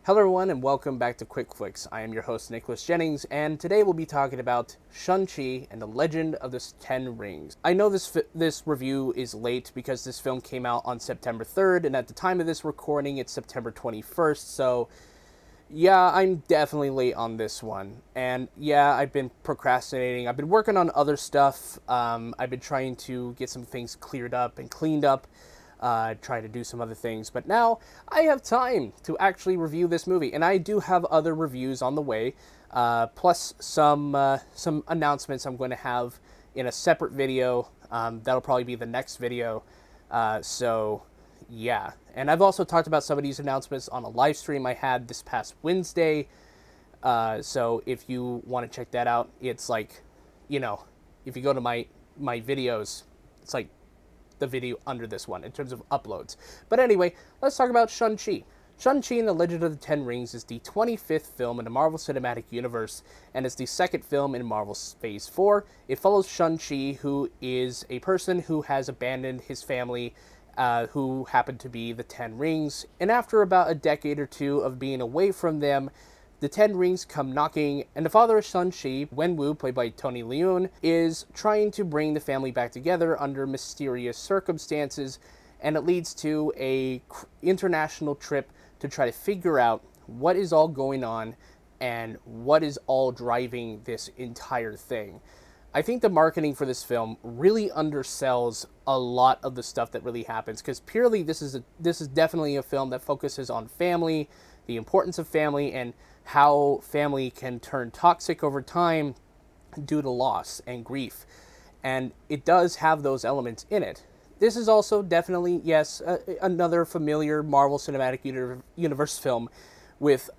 Hello everyone and welcome back to Quickflicks. I am your host Nicholas Jennings, and today we'll be talking about Shang Chi and the Legend of the Ten Rings. I know this review is late because this film came out on September 3rd, and at the time of this recording it's September 21st, so yeah, I'm definitely late on this one. And yeah, I've been procrastinating. I've been working on other stuff. I've been trying to get some things cleared up and cleaned up, try to do some other things. But now I have time to actually review this movie. And I do have other reviews on the way, plus some announcements I'm going to have in a separate video. That'll probably be the next video. So yeah, and I've also talked about some of these announcements on a live stream I had this past Wednesday. So if you want to check that out, it's like, if you go to my videos, it's like the video under this one in terms of uploads. But anyway, let's talk about Shang Chi. Shang Chi and the Legend of the Ten Rings is the 25th film in the Marvel Cinematic Universe, and it's the second film in Marvel's Phase 4. It follows Shang Chi, who is a person who has abandoned his family, who happened to be the Ten Rings. And after about a decade or two of being away from them, the Ten Rings come knocking, and the father of Shang-Chi, Wenwu, played by Tony Leung, is trying to bring the family back together under mysterious circumstances, and it leads to a international trip to try to figure out what is all going on and what is all driving this entire thing. I think the marketing for this film really undersells a lot of the stuff that really happens, because purely this is definitely a film that focuses on family, the importance of family, and how family can turn toxic over time due to loss and grief. And it does have those elements in it. This is also definitely, yes, another familiar Marvel Cinematic Universe film with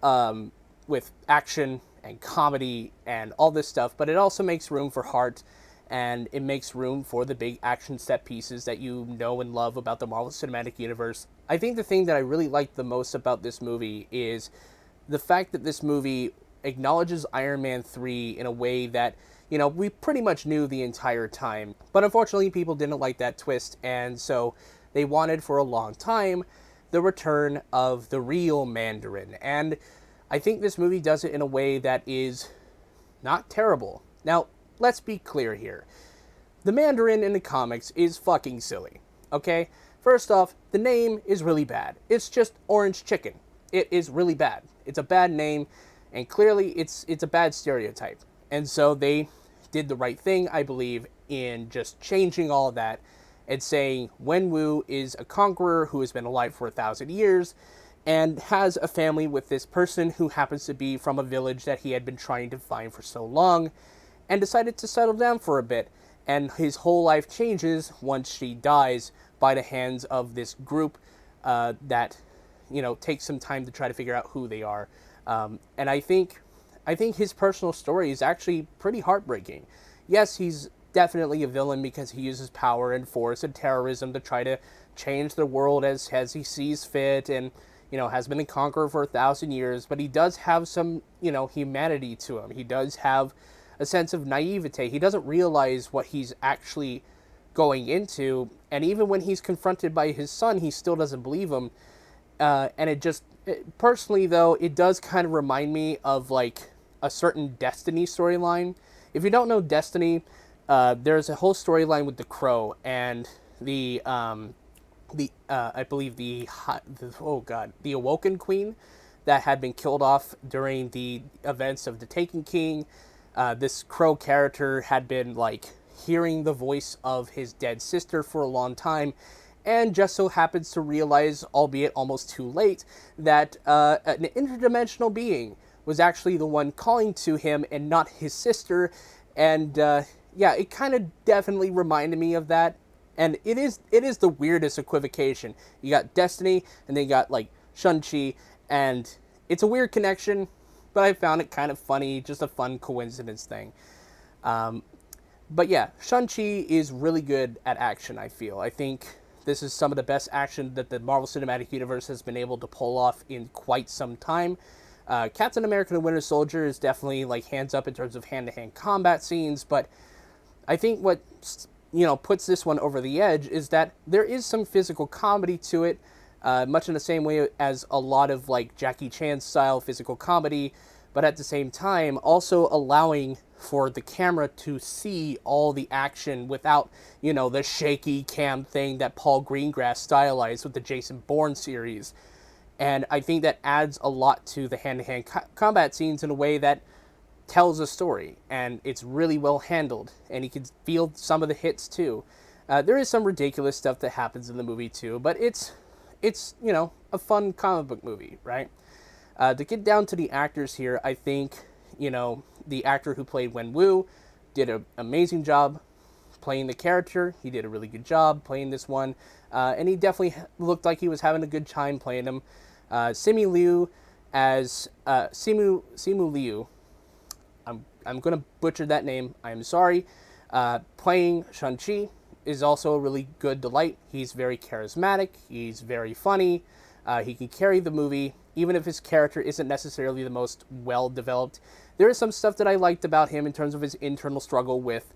action and comedy and all this stuff, but it also makes room for heart, and it makes room for the big action set pieces that you know and love about the Marvel Cinematic Universe. I think the thing that I really like the most about this movie is the fact that this movie acknowledges Iron Man 3 in a way that, we pretty much knew the entire time. But unfortunately, people didn't like that twist, and so they wanted for a long time the return of the real Mandarin. And I think this movie does it in a way that is not terrible. Now, let's be clear here. The Mandarin in the comics is fucking silly, okay? First off, the name is really bad. It's just orange chicken. It is really bad. It's a bad name, and clearly it's a bad stereotype. And so they did the right thing, I believe, in just changing all of that and saying Wenwu is a conqueror who has been alive for 1,000 years, and has a family with this person who happens to be from a village that he had been trying to find for so long, and decided to settle down for a bit. And his whole life changes once she dies by the hands of this group that, takes some time to try to figure out who they are. And I think his personal story is actually pretty heartbreaking. Yes, he's definitely a villain because he uses power and force and terrorism to try to change the world as he sees fit, and has been a conqueror for 1,000 years, but he does have some, humanity to him. He does have a sense of naivete. He doesn't realize what he's actually going into, and even when he's confronted by his son, he still doesn't believe him. And personally, though, it does kind of remind me of, like, a certain Destiny storyline. If you don't know Destiny, there's a whole storyline with the Crow and I believe the Awoken Queen that had been killed off during the events of the Taken King. This Crow character had been, like, hearing the voice of his dead sister for a long time, and just so happens to realize, albeit almost too late, that an interdimensional being was actually the one calling to him and not his sister. And it kind of definitely reminded me of that. And it is the weirdest equivocation. You got Destiny, and then you got, like, Shang-Chi, and it's a weird connection, but I found it kind of funny, just a fun coincidence thing. But yeah, Shang-Chi is really good at action, I feel. I think this is some of the best action that the Marvel Cinematic Universe has been able to pull off in quite some time. Captain America and Winter Soldier is definitely, like, hands up in terms of hand-to-hand combat scenes, but I think what puts this one over the edge is that there is some physical comedy to it. much in the same way as a lot of like Jackie Chan style physical comedy, but at the same time also allowing for the camera to see all the action without, the shaky cam thing that Paul Greengrass stylized with the Jason Bourne series. And I think that adds a lot to the hand-to-hand combat scenes in a way that tells a story, and it's really well handled, and you can feel some of the hits too. There is some ridiculous stuff that happens in the movie too, but it's a fun comic book movie, right? To get down to the actors here, I think the actor who played Wen Wu did an amazing job playing the character. He did a really good job playing this one, and he definitely looked like he was having a good time playing him. Simu Liu as Simu Liu. I'm gonna butcher that name. I'm sorry. Playing Shang Chi is also a really good delight. He's very charismatic. He's very funny. He can carry the movie, even if his character isn't necessarily the most well developed. There is some stuff that I liked about him in terms of his internal struggle with,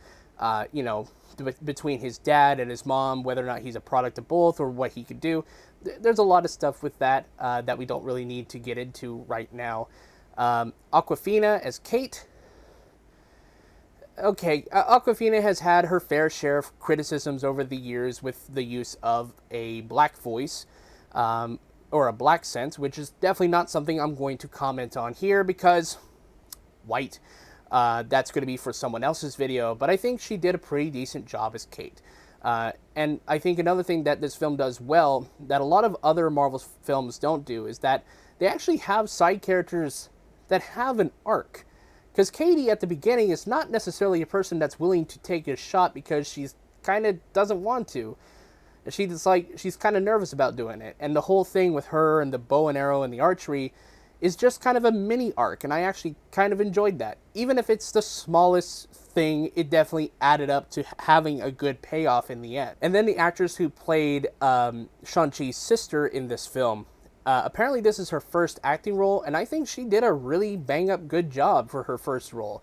between his dad and his mom, whether or not he's a product of both or what he could do. There's a lot of stuff with that that we don't really need to get into right now. Awkwafina as Kate. Okay, Awkwafina has had her fair share of criticisms over the years with the use of a black voice, or a black sense, which is definitely not something I'm going to comment on here because white. That's going to be for someone else's video, but I think she did a pretty decent job as Kate. And I think another thing that this film does well, that a lot of other Marvel films don't do, is that they actually have side characters that have an arc. Because Katie, at the beginning, is not necessarily a person that's willing to take a shot because she's kind of doesn't want to. She's kind of nervous about doing it. And the whole thing with her and the bow and arrow and the archery is just kind of a mini arc, and I actually kind of enjoyed that. Even if it's the smallest thing, it definitely added up to having a good payoff in the end. And then the actress who played Shang-Chi's sister in this film, apparently this is her first acting role, and I think she did a really bang-up good job for her first role.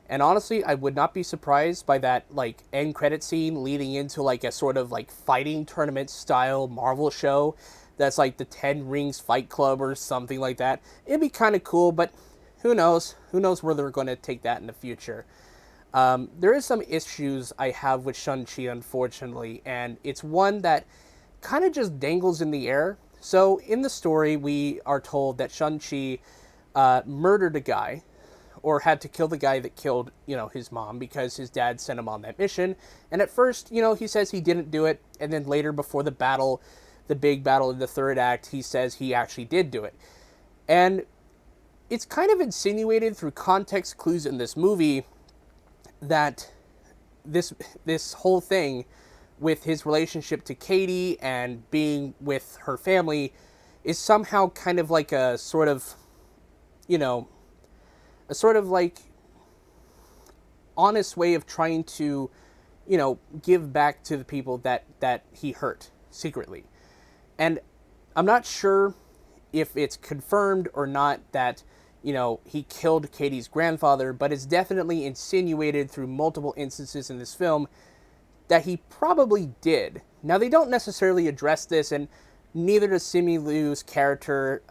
And honestly, I would not be surprised by that like end credit scene leading into like a sort of like fighting tournament style Marvel show that's like the 10 Rings Fight Club or something like that. It'd be kind of cool, but who knows? Who knows where they're going to take that in the future. There is some issues I have with Shang-Chi, unfortunately, and it's one that kind of just dangles in the air. So in the story, we are told that Shang-Chi murdered a guy, or had to kill the guy that killed, his mom because his dad sent him on that mission. And at first, he says he didn't do it, and then later before the battle, the big battle in the third act, he says he actually did do it. And it's kind of insinuated through context clues in this movie that this whole thing with his relationship to Katie and being with her family is somehow kind of like a sort of, like honest way of trying to, give back to the people that he hurt secretly. And I'm not sure if it's confirmed or not that, he killed Katie's grandfather, but it's definitely insinuated through multiple instances in this film that he probably did. Now, they don't necessarily address this, and neither does Simu Liu's character.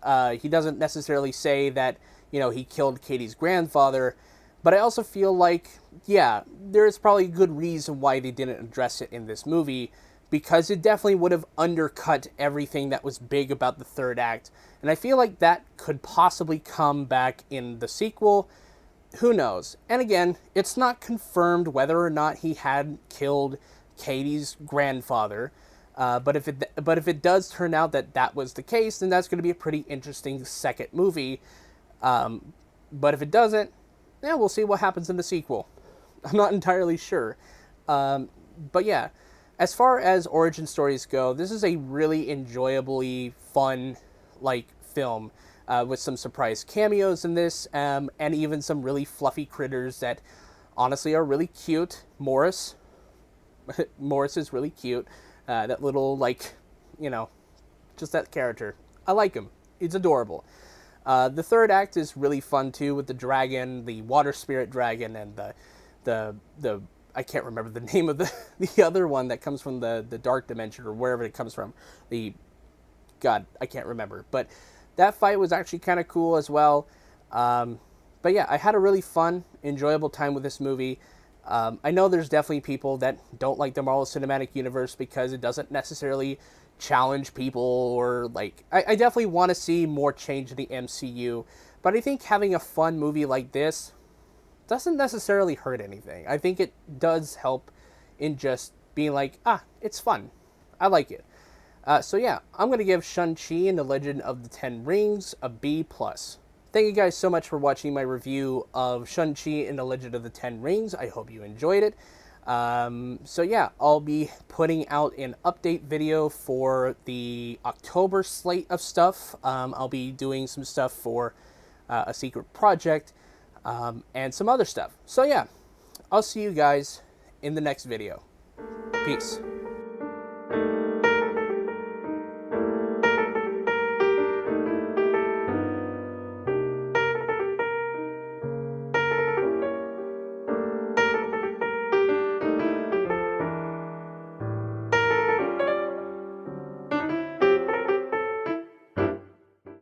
He doesn't necessarily say that, he killed Katie's grandfather, but I also feel like, yeah, there's probably a good reason why they didn't address it in this movie, because it definitely would have undercut everything that was big about the third act. And I feel like that could possibly come back in the sequel. Who knows? And again, it's not confirmed whether or not he had killed Katie's grandfather. But if it does turn out that that was the case, then that's going to be a pretty interesting second movie. But if it doesn't, we'll see what happens in the sequel. I'm not entirely sure. But yeah. As far as origin stories go, this is a really enjoyably fun, film with some surprise cameos in this, and even some really fluffy critters that honestly are really cute. Morris is really cute. That little, just that character. I like him. It's adorable. The third act is really fun too, with the dragon, the water spirit dragon, and the I can't remember the name of the other one that comes from the dark dimension or wherever it comes from. The God, I can't remember. But that fight was actually kind of cool as well. But yeah, I had a really fun, enjoyable time with this movie. I know there's definitely people that don't like the Marvel Cinematic Universe because it doesn't necessarily challenge people, or like, I definitely want to see more change in the MCU. But I think having a fun movie like this doesn't necessarily hurt anything. I think it does help in just being like, it's fun. I like it. So yeah, I'm going to give Shang-Chi and the Legend of the Ten Rings a B+. Thank you guys so much for watching my review of Shang-Chi and the Legend of the Ten Rings. I hope you enjoyed it. So yeah, I'll be putting out an update video for the October slate of stuff. I'll be doing some stuff for a secret project, and some other stuff. So yeah, I'll see you guys in the next video. Peace.